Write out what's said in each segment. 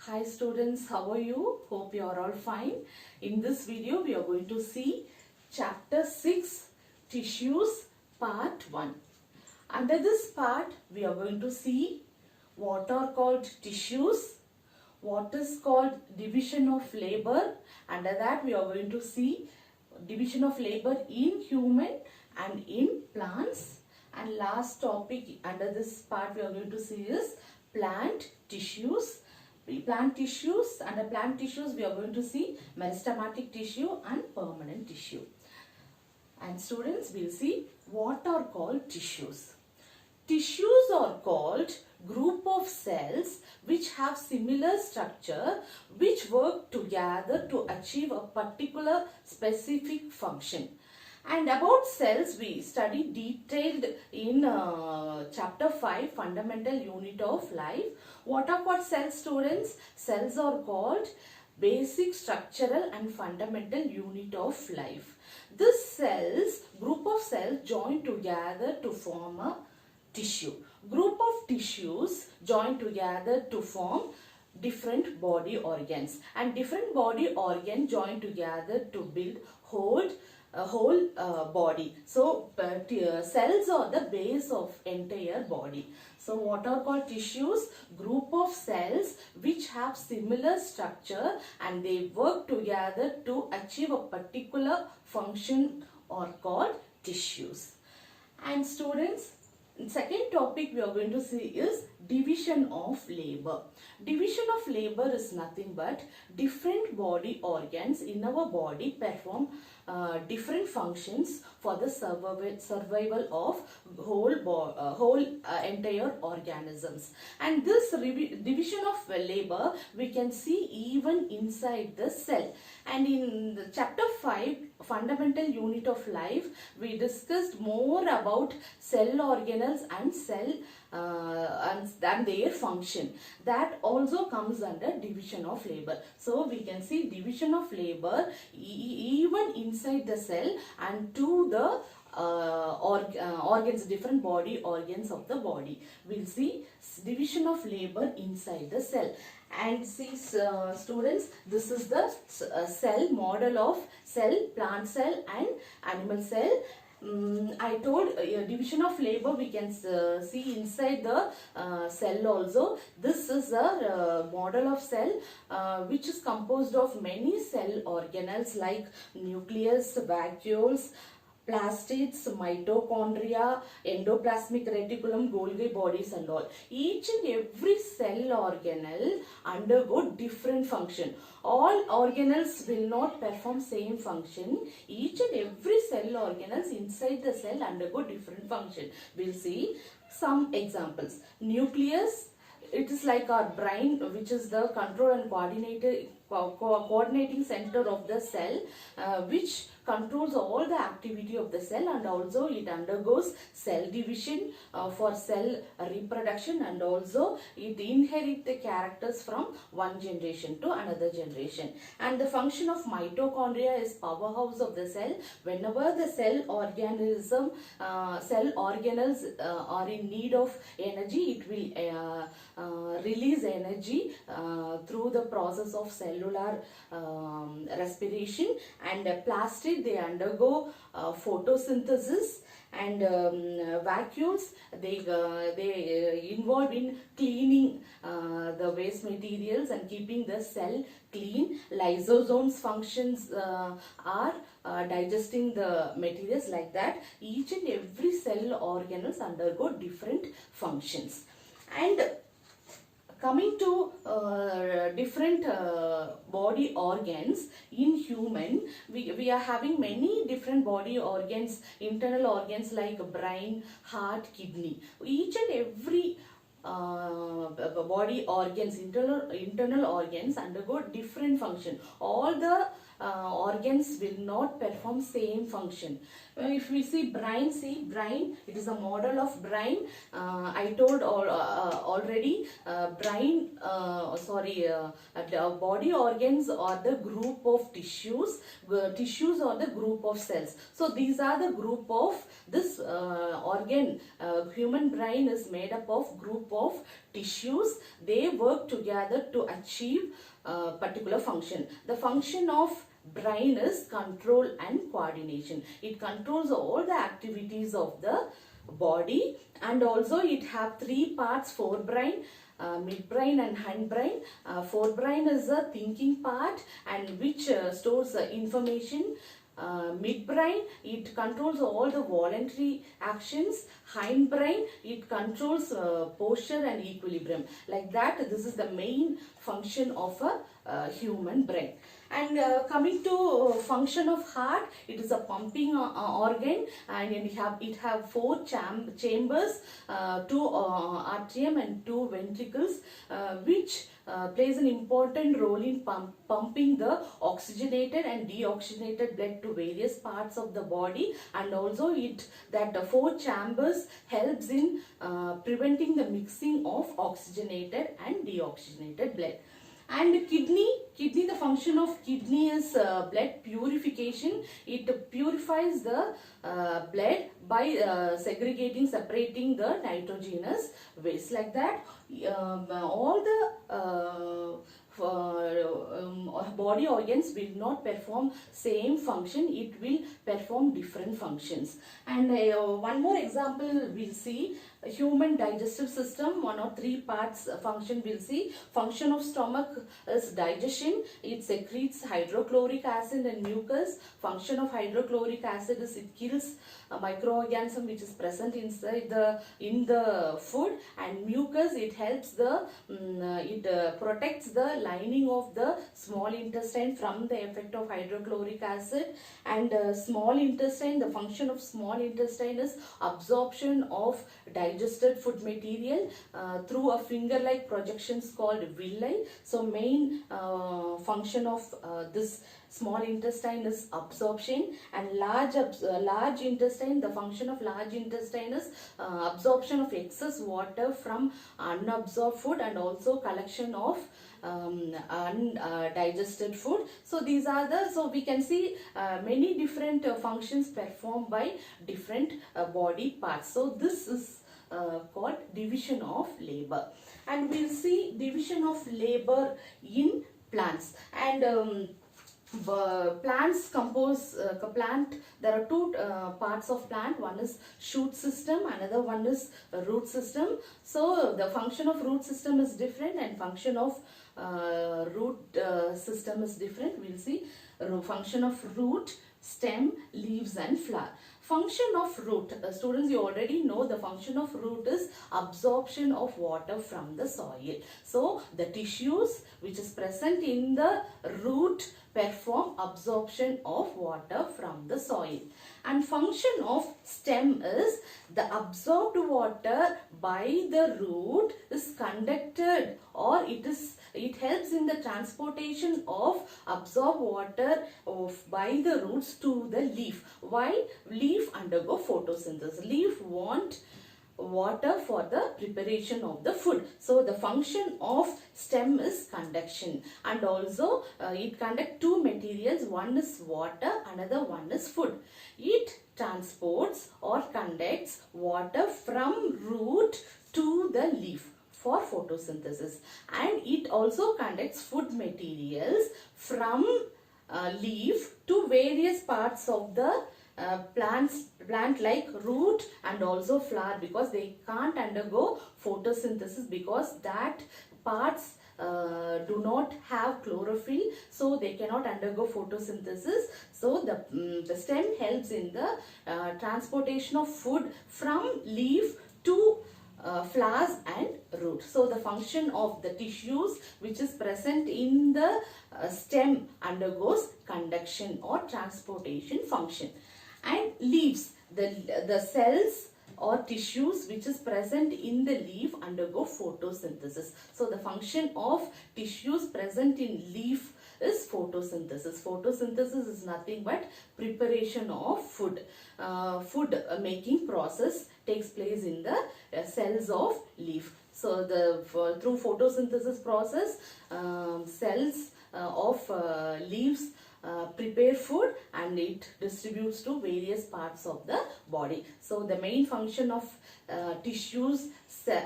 Hi students, how are you? Hope you are all fine. In this video, we are going to see chapter 6, Tissues, part 1. Under this part, we are going to see what are called tissues, what is called division of labor. Under that, we are going to see division of labor in human and in plants. And last topic under this part we are going to see is plant tissues. Under plant tissues we are going to see meristematic tissue and permanent tissue. And students, will see what are called tissues. Tissues are called group of cells which have similar structure which work together to achieve a particular specific function. And about cells we studied detailed in chapter 5, fundamental unit of life. What are called cells, students? Cells are called basic structural and fundamental unit of life. This cells, group of cells join together to form a tissue. Group of tissues join together to form different body organs, and different body organs join together to build whole body. So cells are the base of entire body. So what are called tissues? Group of cells which have similar structure and they work together to achieve a particular function are called tissues. And students, second topic we are going to see is division of labor. Division of labor is nothing but different body organs in our body perform different functions for the survival of whole entire organisms. And this division of labor we can see even inside the cell. And in the chapter 5, fundamental unit of life, we discussed more about cell organelles and cell and their function. That also comes under division of labor. So we can see division of labor even inside the cell and to the organs, different body organs of the body. We'll see division of labor inside the cell. And see students, this is the cell model of cell, plant cell and animal cell. I told division of labor we can see inside the cell also. This is a model of cell which is composed of many cell organelles like nucleus, vacuoles, plastids, mitochondria, endoplasmic reticulum, Golgi bodies and all. Each and every cell organelle undergo different function. All organelles will not perform same function. Each and every cell organelles inside the cell undergo different function. We'll see some examples. Nucleus, it is like our brain, which is the control and coordinating center of the cell, which controls all the activity of the cell, and also it undergoes cell division for cell reproduction, and also it inherits the characters from one generation to another generation. And the function of mitochondria is powerhouse of the cell. Whenever the cell organelles are in need of energy, it will release energy through the process of cellular respiration. And plastid, they undergo photosynthesis. And vacuoles, they involved in cleaning the waste materials and keeping the cell clean. Lysosomes functions are digesting the materials, like that. Each and every cell organelles undergo different functions. And coming to different body organs in human, we are having many different body organs, internal organs like brain, heart, kidney. Each and every body organs, internal organs undergo different function. All the organs will not perform same function. If we see brain, it is a model of brain. I told already brain, body organs are the group of tissues. Tissues are the group of cells. So these are the group of this organ. Human brain is made up of group group of tissues. They work together to achieve a particular function. The function of brain is control and coordination. It controls all the activities of the body, and also it have three parts: forebrain, midbrain and hindbrain. Forebrain is a thinking part and which stores information. Midbrain, it controls all the voluntary actions. Hindbrain, it controls posture and equilibrium. Like that, this is the main function of a human brain. And coming to function of heart, it is a pumping organ, and it have four chambers, two atrium and two ventricles, which plays an important role in pumping the oxygenated and deoxygenated blood to various parts of the body. And also that four chambers helps in preventing the mixing of oxygenated and deoxygenated blood. And kidney, the function of kidney is blood purification. It purifies the blood by separating the nitrogenous waste. Like that, all the body organs will not perform same function. It will perform different functions. And one more example we'll see. Human digestive system, one or three parts function we'll see. Function of stomach is digestion. It secretes hydrochloric acid and mucus. Function of hydrochloric acid is it kills a microorganism which is present inside in the food. And mucus, it helps it protects the lining of the small intestine from the effect of hydrochloric acid. And small intestine, the function of small intestine is absorption of digested food material through a finger-like projections called villi. So main function of this small intestine is absorption. And large intestine, the function of large intestine is absorption of excess water from unabsorbed food and also collection of undigested food. So these are so we can see many different functions performed by different body parts. So this is called division of labor. And we'll see division of labor in plants. And plants compose plant. There are two parts of plant. One is shoot system, another one is root system. So the function of root system is different and function of root system is different. We'll see function of root, stem, leaves and flower. Function of root, students, you already know the function of root is absorption of water from the soil. So the tissues which is present in the root perform absorption of water from the soil. And function of stem is the absorbed water by the root is conducted, or it helps in the transportation of absorbed water by the roots to the leaf. Why? Leaf undergo photosynthesis. Leaf want water for the preparation of the food. So the function of stem is conduction, and also it conducts two materials. One is water, another one is food. It transports or conducts water from root to the leaf for photosynthesis, and it also conducts food materials from leaf to various parts of the plant like root and also flower, because they can't undergo photosynthesis because that parts do not have chlorophyll, so they cannot undergo photosynthesis. So the stem helps in the transportation of food from leaf to flowers and root. So the function of the tissues which is present in the stem undergoes conduction or transportation function. And leaves, the cells or tissues which is present in the leaf undergo photosynthesis. So the function of tissues present in leaf is photosynthesis. Photosynthesis is nothing but preparation of food. Food making process takes place in the cells of leaf. So through photosynthesis process, cells of leaves prepare food and it distributes to various parts of the body. So the main function of tissues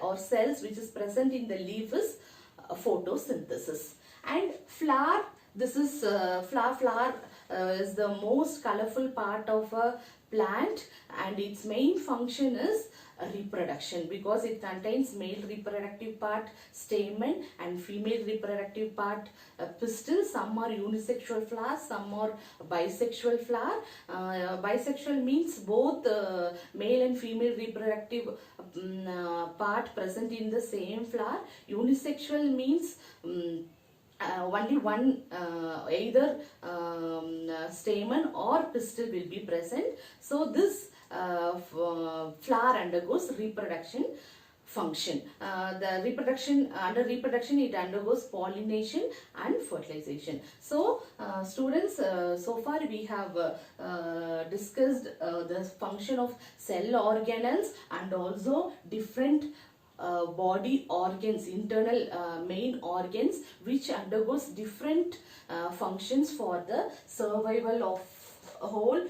or cells which is present in the leaf is photosynthesis. And flower, this is flower is the most colorful part of a plant, and its main function is reproduction, because it contains male reproductive part stamen and female reproductive part pistil. Some are unisexual flowers, some are bisexual flower. Bisexual means both male and female reproductive part present in the same flower. Unisexual means only one either stamen or pistil will be present. So this flower undergoes reproduction function. The reproduction, under reproduction it undergoes pollination and fertilization. So students, so far we have discussed the function of cell organelles and also different body organs, internal main organs which undergoes different functions for the survival of whole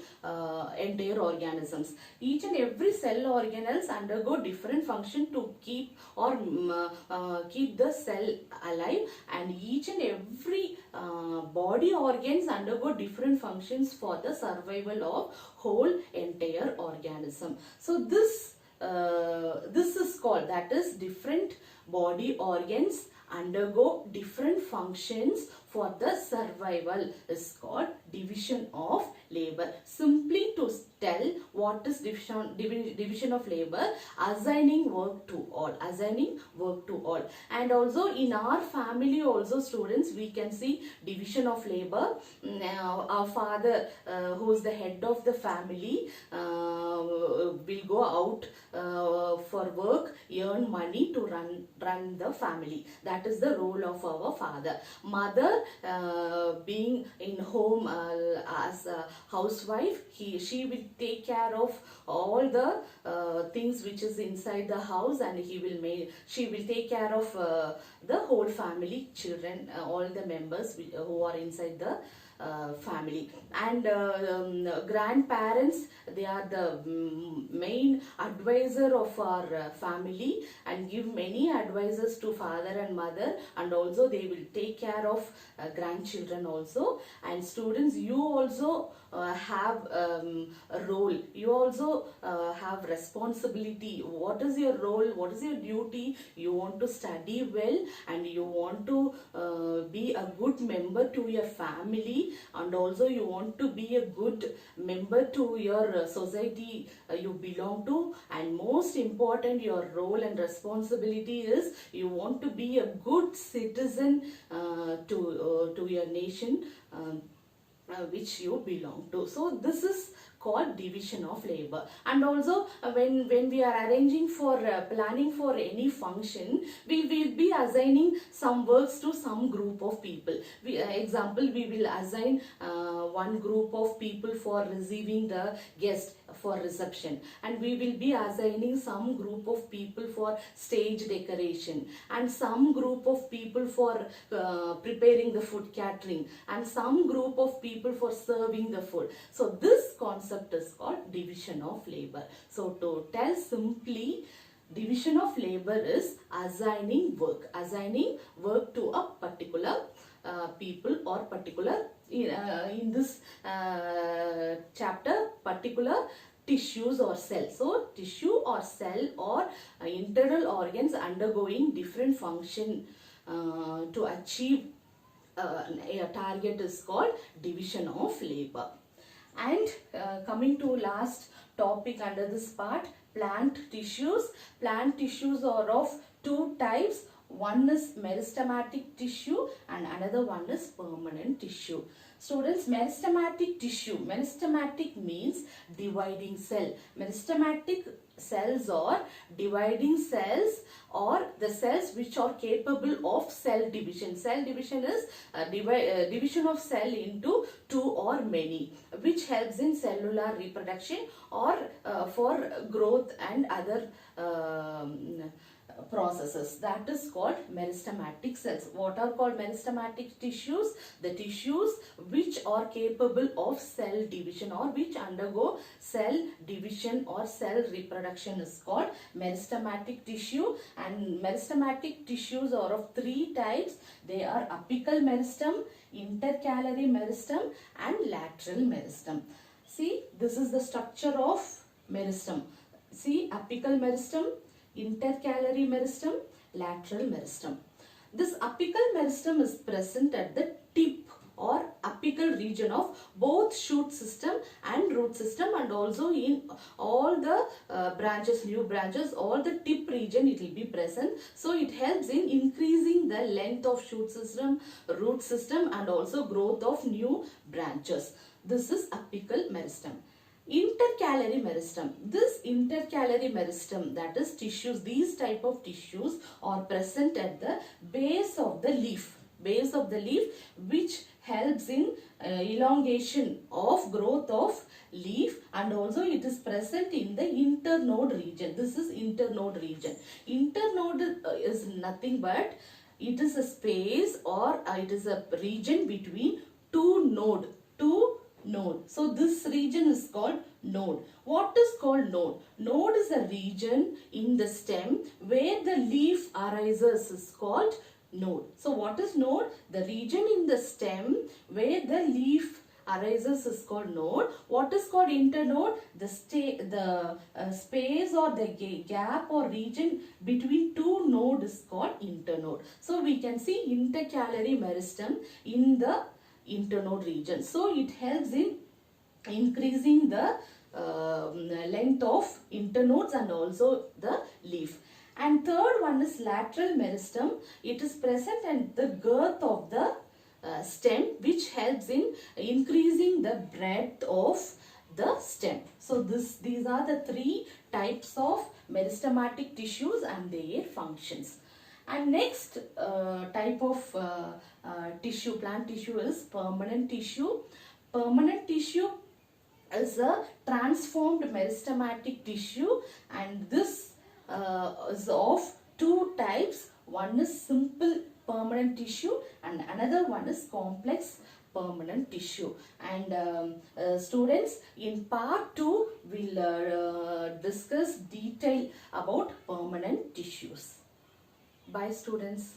entire organisms. Each and every cell organelles undergo different function to keep or keep the cell alive, and each and every body organs undergo different functions for the survival of whole entire organism. So this is called, that is, different body organs undergo different functions for the survival is called division of labor. Simply to tell what is division of labor, assigning work to all, assigning work to all. And also in our family also, students, we can see division of labor. Our father, who is the head of the family, will go out for work, earn money to run the family. That is the role of our father. Mother, being in home as a housewife, she will take care of all the things which is inside the house, and she will take care of the whole family, children, all the members who are inside the family. And grandparents, they are the main advisor of our family and give many advices to father and mother, and also they will take care of grandchildren also. And students, you also have a role, you also have responsibility. What is your role, what is your duty? You want to study well and you want to be a good member to your family, and also you want to be a good member to your society you belong to. And most important, your role and responsibility is you want to be a good citizen to your nation which you belong to. So this is called division of labor. And also when we are arranging for planning for any function, we will be assigning some works to some group of people. Example, we will assign one group of people for receiving the guest for reception, and we will be assigning some group of people for stage decoration, and some group of people for preparing the food, catering, and some group of people for serving the food. So this concept is called division of labor. So to tell simply, division of labor is assigning work to a particular people or particular, in this chapter, particular tissues or cells. So tissue or cell or internal organs undergoing different function to achieve a target is called division of labor. And coming to last topic under this part, plant tissues. Plant tissues are of two types. One is meristematic tissue and another one is permanent tissue. Students, meristematic tissue. Meristematic means dividing cell. Meristematic cells are dividing cells, or the cells which are capable of cell division. Cell division is division of cell into two or many, which helps in cellular reproduction or for growth and other processes, that is called meristematic cells. What are called meristematic tissues? The tissues which are capable of cell division or which undergo cell division or cell reproduction is called meristematic tissue. And meristematic tissues are of three types. They are apical meristem, intercalary meristem and lateral meristem. See, this is the structure of meristem. See, apical meristem, intercalary meristem, lateral meristem. This apical meristem is present at the tip or apical region of both shoot system and root system, and also in all the branches, new branches, all the tip region it will be present. So it helps in increasing the length of shoot system, root system, and also growth of new branches. This is apical meristem. Intercalary meristem. This intercalary meristem, that is tissues, these type of tissues are present at the base of the leaf. Base of the leaf, which helps in elongation of growth of leaf, and also it is present in the internode region. This is internode region. Internode is nothing but it is a space or it is a region between two node. So this region is called node. What is called node? Node is a region in the stem where the leaf arises is called node. So what is node? The region in the stem where the leaf arises is called node. What is called internode? The space or the gap or region between two nodes is called internode. So we can see intercalary meristem in the internode region. So it helps in increasing the length of internodes and also the leaf. And third one is lateral meristem. It is present at the girth of the stem, which helps in increasing the breadth of the stem. So these are the three types of meristematic tissues and their functions. And next type of tissue, plant tissue, is permanent tissue. Permanent tissue is a transformed meristematic tissue, and this is of two types. One is simple permanent tissue and another one is complex permanent tissue. And students, in part 2 we'll discuss detail about permanent tissues. Bye students.